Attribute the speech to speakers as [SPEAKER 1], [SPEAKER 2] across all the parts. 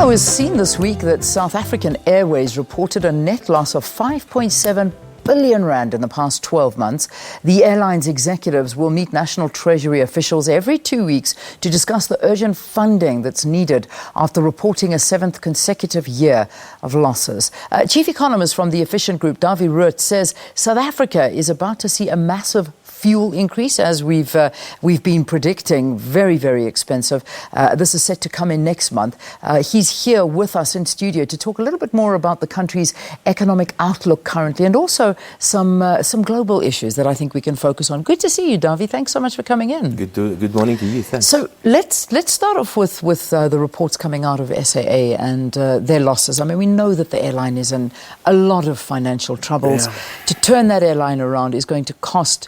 [SPEAKER 1] Well, it was seen this week that South African Airways reported a net loss of 5.7 billion rand in the past 12 months. The airline's executives will meet National Treasury officials every 2 weeks to discuss the urgent funding that's needed after reporting a seventh consecutive year of losses. Chief Economist from the Efficient Group, Dawie Roodt, says South Africa is about to see a massive fuel increase, as we've been predicting. Very, very expensive. This is set to come in next month. He's here with us in studio to talk a little bit more about the country's economic outlook currently, and also some global issues that I think we can focus on. Good to see you, Dawie. Thanks so much for coming in.
[SPEAKER 2] Good morning to you. Thanks.
[SPEAKER 1] So let's start off with the reports coming out of SAA and their losses. I mean, we know that the airline is in a lot of financial troubles.
[SPEAKER 2] Yeah.
[SPEAKER 1] To turn that airline around is going to cost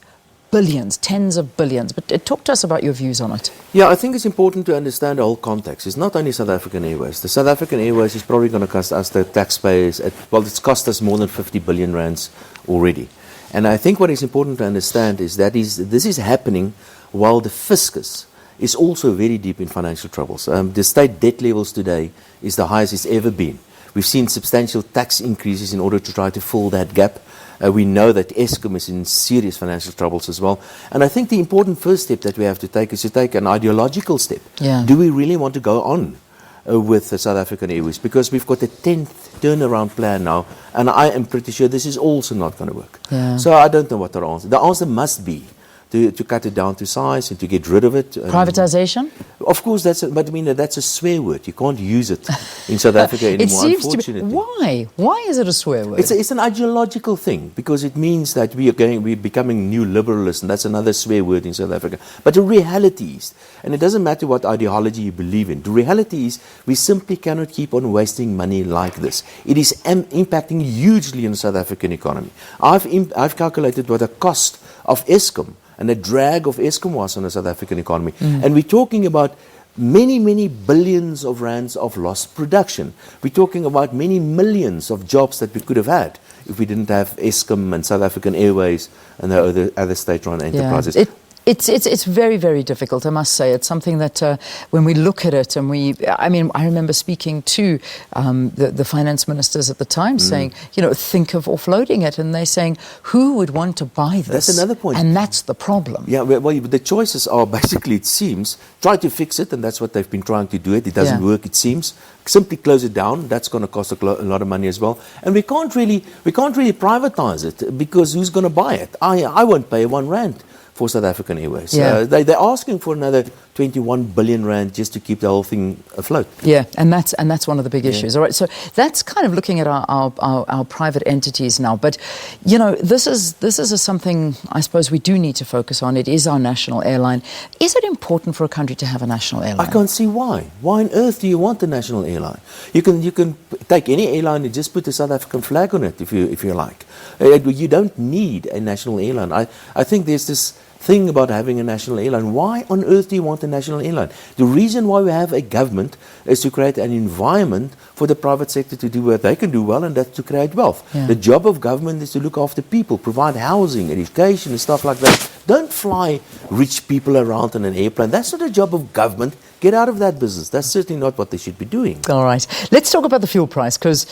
[SPEAKER 1] billions, tens of billions. But talk to us about your views on it.
[SPEAKER 2] Yeah, I think it's important to understand the whole context. It's not only South African Airways. The South African Airways is probably going to cost us, the taxpayers, it's cost us more than 50 billion rands already. And I think what is important to understand is that this is happening while the fiscus is also very deep in financial troubles. The state debt levels today is the highest it's ever been. We've seen substantial tax increases in order to try to fill that gap. We know that Eskom is in serious financial troubles as well. And I think the important first step that we have to take is to take an ideological step.
[SPEAKER 1] Yeah.
[SPEAKER 2] Do we really want to go on with the South African Airways? Because we've got a 10th turnaround plan now, and I am pretty sure this is also not going to work.
[SPEAKER 1] Yeah.
[SPEAKER 2] So I don't know what the answer. The answer must be to cut it down to size and to get rid of it.
[SPEAKER 1] Privatization?
[SPEAKER 2] Of course, that's a swear word. You can't use it in South Africa anymore,
[SPEAKER 1] It seems
[SPEAKER 2] unfortunately.
[SPEAKER 1] to be. Why? Why is it a swear word?
[SPEAKER 2] It's an ideological thing, because it means that we're becoming new liberalists, and that's another swear word in South Africa. But the reality is, and it doesn't matter what ideology you believe in, the reality is we simply cannot keep on wasting money like this. It is impacting hugely in the South African economy. I've calculated what the cost of Eskom and the drag of Eskom was on the South African economy. And we're talking about many, many billions of rands of lost production. We're talking about many millions of jobs that we could have had if we didn't have Eskom and South African Airways and the other state-run enterprises.
[SPEAKER 1] Yeah. It's very, very difficult, I must say. It's something that when we look at it, and I remember speaking to the finance ministers at the time saying, think of offloading it. And they're saying, who would want to buy this?
[SPEAKER 2] That's another point.
[SPEAKER 1] And that's the problem.
[SPEAKER 2] Yeah, well, the choices are basically, it seems, try to fix it, and that's what they've been trying to do. It doesn't work, it seems. Simply close it down. That's going to cost a lot of money as well. And we can't really privatize it, because who's going to buy it? I won't pay 1 rand for South African Airways.
[SPEAKER 1] Yeah.
[SPEAKER 2] They're asking for another 21 billion rand just to keep the whole thing afloat.
[SPEAKER 1] Yeah, and that's one of the big issues. All right, so that's kind of looking at our private entities now. But this is something I suppose we do need to focus on. It is our national airline. Is it important for a country to have a national airline?
[SPEAKER 2] I can't see why. Why on earth do you want a national airline? You can take any airline and just put the South African flag on it if you like. You don't need a national airline. I think there's this thing about having a national airline. Why on earth do you want a national airline? The reason why we have a government is to create an environment for the private sector to do what they can do well, and that's to create wealth.
[SPEAKER 1] Yeah.
[SPEAKER 2] The job of government is to look after people, provide housing, education and stuff like that. Don't fly rich people around in an airplane. That's not the job of government. Get out of that business. That's certainly not what they should be doing.
[SPEAKER 1] All right. Let's talk about the fuel price, because,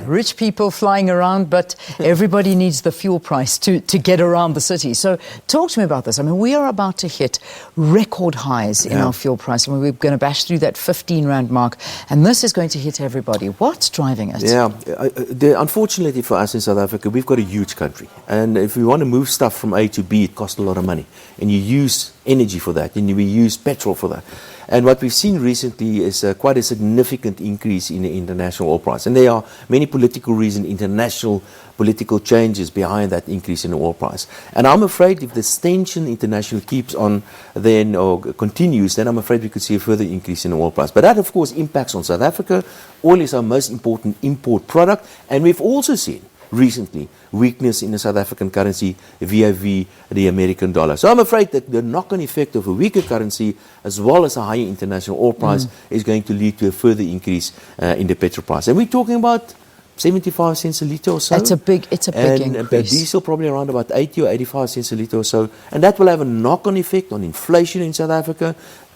[SPEAKER 1] rich people flying around, but everybody needs the fuel price to get around the city. So talk to me about this. I mean, we are about to hit record highs in our fuel price. I mean, we're going to bash through that 15 rand mark, and this is going to hit everybody. What's driving it?
[SPEAKER 2] Yeah. Unfortunately for us in South Africa, we've got a huge country. And if we want to move stuff from A to B, it costs a lot of money. And you use energy for that, and we use petrol for that. And what we've seen recently is quite a significant increase in the international oil price. And there are many political reasons, international political changes behind that increase in the oil price. And I'm afraid if this tension international keeps on then, or continues, then I'm afraid we could see a further increase in the oil price. But that, of course, impacts on South Africa. Oil is our most important import product. And we've also seen recently weakness in the South African currency vis-a-vis the American dollar. So I'm afraid that the knock-on effect of a weaker currency as well as a higher international oil price is going to lead to a further increase in the petrol price. And we're talking about 75 cents a litre or so.
[SPEAKER 1] It's a big increase.
[SPEAKER 2] Diesel probably around about 80 or 85 cents a litre or so. And that will have a knock-on effect on inflation in South Africa.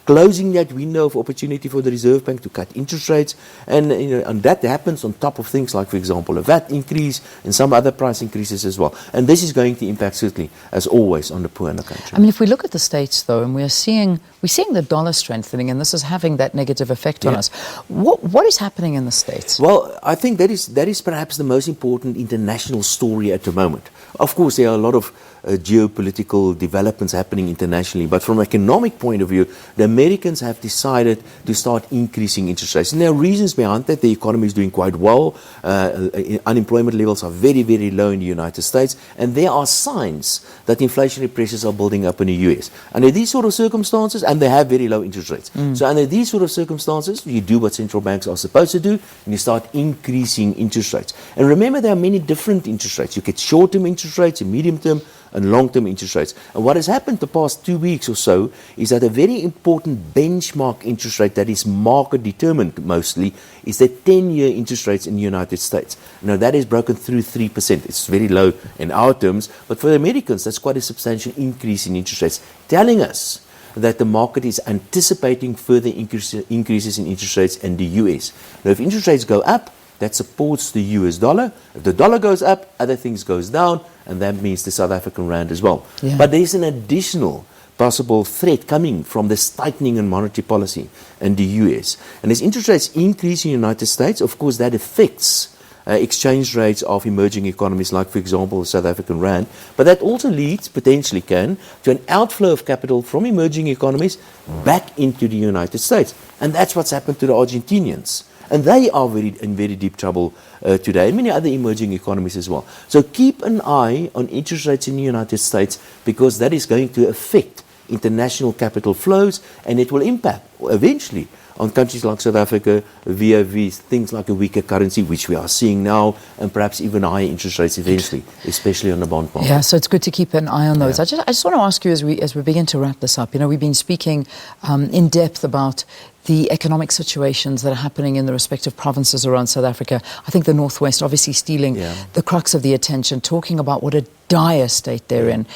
[SPEAKER 2] closing that window of opportunity for the Reserve Bank to cut interest rates, and and that happens on top of things like, for example, a VAT increase and some other price increases as well. And this is going to impact certainly, as always, on the poor in the country.
[SPEAKER 1] I mean, if we look at the States, though, and we're seeing the dollar strengthening, and this is having that negative effect on us. What is happening in the States?
[SPEAKER 2] Well, I think that is perhaps the most important international story at the moment. Of course, there are a lot of geopolitical developments happening internationally, but from an economic point of view, the Americans have decided to start increasing interest rates. And there are reasons behind that. The economy is doing quite well. Unemployment levels are very, very low in the United States, and there are signs that inflationary pressures are building up in the US. Under these sort of circumstances, and they have very low interest rates. So under these sort of circumstances, you do what central banks are supposed to do, and you start increasing interest rates. And remember, there are many different interest rates. You get short-term interest rates, medium-term, and long-term interest rates. And what has happened the past 2 weeks or so is that a very important benchmark interest rate that is market determined mostly is the 10-year interest rates in the United States. Now that is broken through 3%. It's very low in our terms, but for the Americans that's quite a substantial increase in interest rates, telling us that the market is anticipating further increases in interest rates in the US. Now if interest rates go up, that supports the US dollar. If the dollar goes up, other things goes down, and that means the South African rand as well.
[SPEAKER 1] Yeah.
[SPEAKER 2] But there is an additional possible threat coming from this tightening in monetary policy in the US. And as interest rates increase in the United States, of course that affects exchange rates of emerging economies like, for example, the South African rand. But that also leads, potentially to an outflow of capital from emerging economies back into the United States. And that's what's happened to the Argentinians. And they are in very deep trouble today, and many other emerging economies as well. So keep an eye on interest rates in the United States, because that is going to affect international capital flows, and it will impact eventually on countries like South Africa via things like a weaker currency, which we are seeing now, and perhaps even higher interest rates eventually, especially on the bond market.
[SPEAKER 1] Yeah, so it's good to keep an eye on those.
[SPEAKER 2] Yeah.
[SPEAKER 1] I just want to ask you, as we begin to wrap this up, we've been speaking in depth about the economic situations that are happening in the respective provinces around South Africa. I think the Northwest obviously stealing the crux of the attention, talking about what a dire state they're in.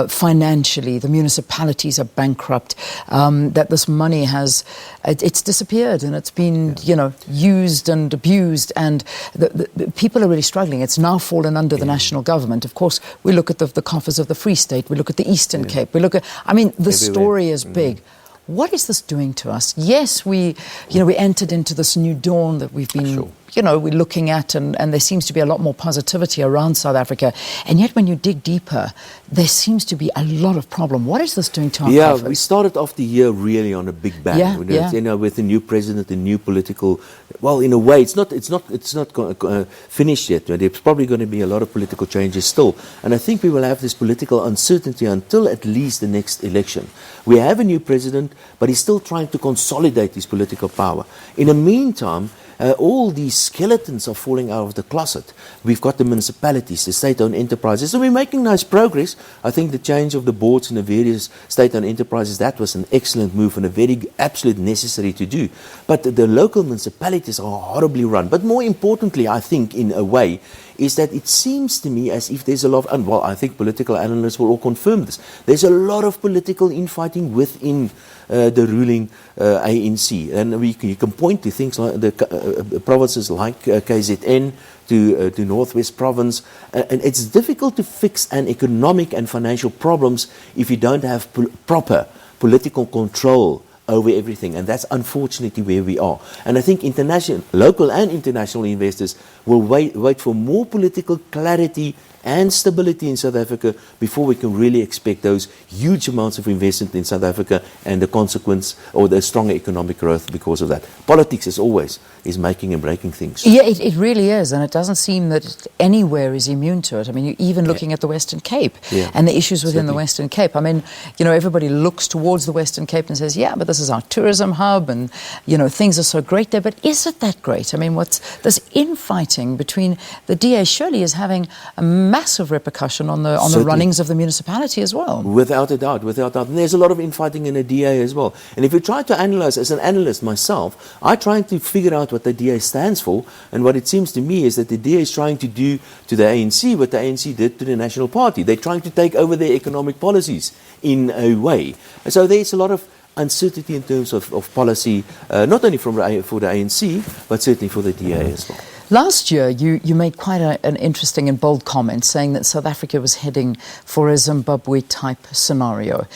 [SPEAKER 1] Financially, the municipalities are bankrupt, that this money it's disappeared, and it's been, used and abused, and the people are really struggling. It's now fallen under the national government. Of course, we look at the coffers of the Free State, we look at the Eastern Cape, we look at, the story is big. What is this doing to us? Yes, we entered into this new dawn that we've been, we're looking at, and there seems to be a lot more positivity around South Africa. And yet when you dig deeper, there seems to be a lot of problem. What is this doing to our coffers?
[SPEAKER 2] We started off the year really on a big bang. With the new president, the new political, well, in a way, it's not finished yet. There's probably going to be a lot of political changes still. And I think we will have this political uncertainty until at least the next election. We have a new president, but he's still trying to consolidate his political power. In the meantime, all these skeletons are falling out of the closet. We've got the municipalities, the state-owned enterprises, and we're making nice progress. I think the change of the boards in the various state-owned enterprises, that was an excellent move and a very absolute necessary to do. But the local municipalities are horribly run. But more importantly, I think, in a way, is that it seems to me as if there's a lot of, and well, I think political analysts will all confirm this, there's a lot of political infighting within the ruling ANC. And you can point to things like the provinces like KZN, to Northwest Province, and it's difficult to fix an economic and financial problems if you don't have proper political control over everything, and that's unfortunately where we are. And I think local and international investors will wait for more political clarity and stability in South Africa before we can really expect those huge amounts of investment in South Africa and the consequence or the stronger economic growth because of that. Politics, as always, is making and breaking things.
[SPEAKER 1] Yeah, it really is, and it doesn't seem that anywhere is immune to it. I mean, you're even looking at the Western Cape and the issues within the Western Cape. I mean, everybody looks towards the Western Cape and says, yeah, but this is our tourism hub, and, things are so great there. But is it that great? I mean, what's this infighting between the DA surely is having a massive repercussion on the runnings of the municipality as well.
[SPEAKER 2] Without a doubt. And there's a lot of infighting in the DA as well. And if you try to analyze, as an analyst myself, I try to figure out what the DA stands for, and what it seems to me is that the DA is trying to do to the ANC what the ANC did to the National Party. They're trying to take over their economic policies in a way. And so there's a lot of uncertainty in terms of policy, not only for the ANC, but certainly for the DA as well.
[SPEAKER 1] Last year, you made quite an interesting and bold comment saying that South Africa was heading for a Zimbabwe-type scenario.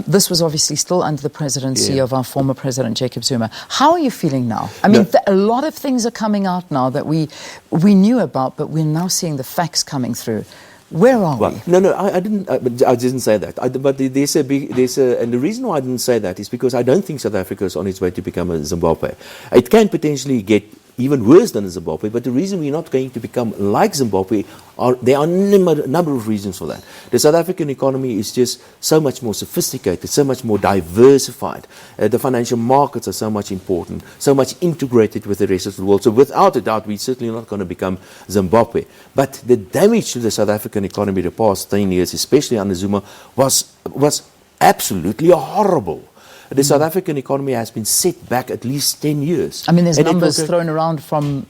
[SPEAKER 1] This was obviously still under the presidency of our former president, Jacob Zuma. How are you feeling now? I mean, a lot of things are coming out now that we knew about, but we're now seeing the facts coming through. Where are we?
[SPEAKER 2] No, I didn't say that. But and the reason why I didn't say that is because I don't think South Africa is on its way to become a Zimbabwe. It can potentially get even worse than Zimbabwe, but the reason we're not going to become like Zimbabwe, there are a number of reasons for that. The South African economy is just so much more sophisticated, so much more diversified. The financial markets are so much important, so much integrated with the rest of the world. So without a doubt, we're certainly not going to become Zimbabwe. But the damage to the South African economy the past 10 years, especially under Zuma, was absolutely horrible. The South African economy has been set back at least 10 years.
[SPEAKER 1] I mean, there's numbers thrown around from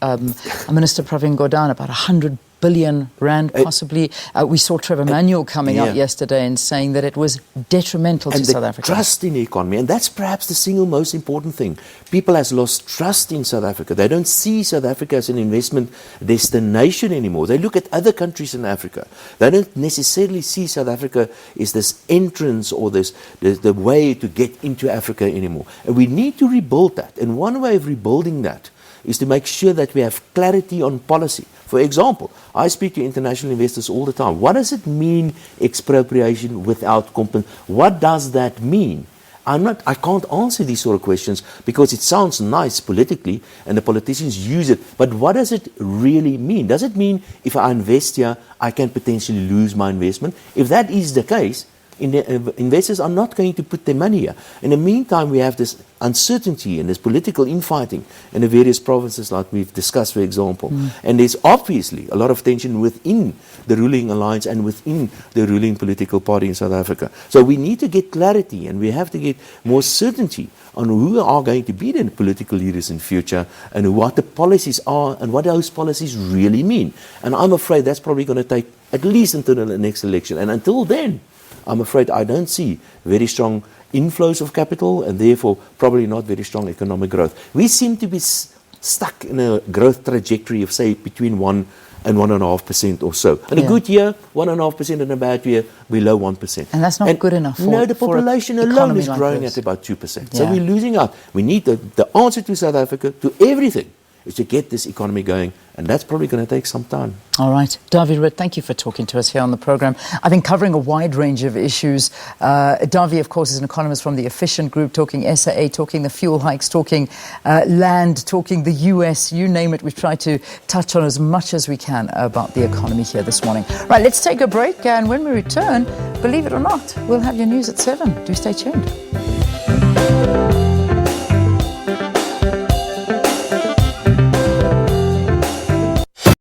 [SPEAKER 1] Minister Pravin Gordhan, about 100 billion rand possibly. We saw Trevor Manuel coming out yesterday and saying that it was detrimental to South Africa.
[SPEAKER 2] Trust in the economy, and that's perhaps the single most important thing. People have lost trust in South Africa. They don't see South Africa as an investment destination anymore. They look at other countries in Africa. They don't necessarily see South Africa as this entrance or the way to get into Africa anymore. And we need to rebuild that. And one way of rebuilding that is to make sure that we have clarity on policy. For example, I speak to international investors all the time. What does it mean, expropriation without compensation? What does that mean? I can't answer these sort of questions because it sounds nice politically and the politicians use it. But what does it really mean? Does it mean if I invest here, I can potentially lose my investment? If that is the case, investors are not going to put their money here. In the meantime, we have this uncertainty and this political infighting in the various provinces like we've discussed, for example. And there's obviously a lot of tension within the ruling alliance and within the ruling political party in South Africa. So we need to get clarity and we have to get more certainty on who are going to be the political leaders in future and what the policies are and what those policies really mean. And I'm afraid that's probably going to take at least until the next election. And until then, I'm afraid I don't see very strong inflows of capital and therefore probably not very strong economic growth. We seem to be stuck in a growth trajectory of, say, between 1 and 1.5% or so. In a good year, 1.5%, in a bad year, below 1%.
[SPEAKER 1] And that's not good enough for
[SPEAKER 2] the population alone is growing at about 2%. So we're losing out. We need the answer to South Africa, to everything, is to get this economy going, and that's probably going to take some time.
[SPEAKER 1] All right. Dawie Roodt, thank you for talking to us here on the programme. I think covering a wide range of issues. Dawie, of course, is an economist from the Efficient Group, talking SAA, talking the fuel hikes, talking land, talking the US, you name it. We've tried to touch on as much as we can about the economy here this morning. Right, let's take a break, and when we return, believe it or not, we'll have your news at 7. Do stay tuned.